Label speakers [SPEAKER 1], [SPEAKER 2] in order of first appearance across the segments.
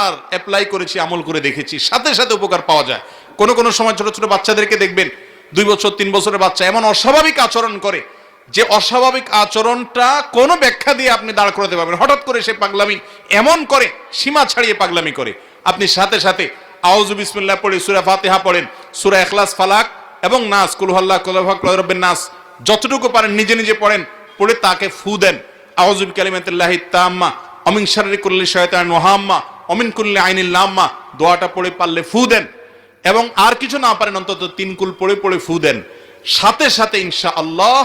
[SPEAKER 1] অনেকবার অ্যাপ্লাই করেছি, আমল করে দেখেছি, সাথে সাথে উপকার পাওয়া যায়। কোন কোন সময় ছোট ছোট বাচ্চাদেরকে দেখবেন 2 বছর 3 বছরের বাচ্চা এমন অস্বাভাবিক আচরণ করে যে অস্বাভাবিক আচরণটা কোনো ব্যাখ্যা দিয়ে আপনি দাঁড় করাতে পারবেন। হঠাৎ করে সে পাগলামি এমন করে, সীমা ছাড়িয়ে পাগলামি করে, আপনি সাথে সাথে আউযু বিসমিল্লাহ পড়ে সূরা ফাতিহা পড়েন, সূরা ইখলাস, ফালাক এবং নাস, কুল হুয়াল্লাহু কুল আল্লাহু আহাদ রব্বিন নাস, যতটুকু পারেন নিজে নিজে পড়েন, পড়ে তাকে ফু দেন। আউযু বিকালিমাতিল্লাহি তাম্মা অমিন শাররি কুল্লি শাইতানিন ওয়া হাম্মা অমিন কুল্লি আইনিল লাম্মা, দোয়াটা পড়ে পারলে ফু দেন। এবং আর কিছু না পারেন অন্তত 3 কুল পড়ে পড়ে ফু দেন। সাথে সাথে ইনশাআল্লাহ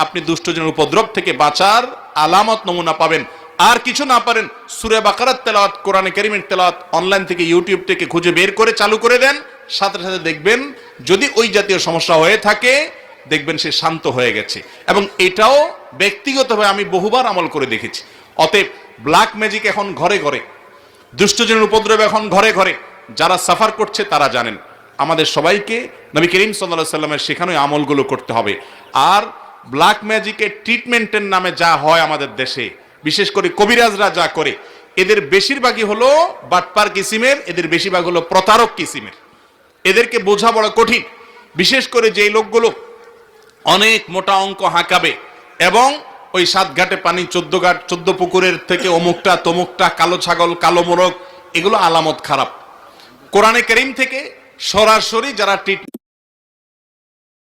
[SPEAKER 1] আপনি দুষ্টজনের উপদ্রব থেকে বাঁচার আলামত নমুনা পাবেন। আর কিছু না পারেন সূরা বাকারাত তেলাওয়াত, কোরআনে কারীমের তেলাওয়াত অনলাইন থেকে, ইউটিউব থেকে খুঁজে বের করে চালু করে দেন। সাথে সাথে দেখবেন যদি ওই জাতীয় সমস্যা হয়ে থাকে, দেখবেন সে শান্ত হয়ে গেছে। এবং এটাও ব্যক্তিগতভাবে আমি বহুবার আমল করে দেখেছি। অতএব ব্ল্যাক ম্যাজিক এখন ঘরে ঘরে, দুষ্টজনের উপদ্রব এখন ঘরে ঘরে, যারা সাফার করছে তারা জানেন। আমাদের সবাইকে নবী করিম সাল্লাল্লাহু আলাইহি ওয়াসাল্লামের শেখানো আমলগুলো করতে হবে। আর ব্ল্যাক ম্যাজিকের ট্রিটমেন্টের নামে যা হয় আমাদের দেশে, বিশেষ করে কবিরাজরা যা করে, এদের বেশিরভাগই হলো বাটপার কিসিমের, এদের বেশিরভাগ হলো প্রতারক কিসিমের। এদেরকে বোঝা বড় কঠিন, বিশেষ করে যেই লোকগুলো অনেক মোটা অঙ্ক হাঁকাবে এবং ওই 7 ঘাটে পানি 14 ঘাট 14 পুকুরের থেকে অমুকটা তমুকটা, কালো ছাগল, কালো মোরগ, এগুলো আলামত খারাপ। কোরআনে কারীম থেকে সরাসরি যারা ট্রিট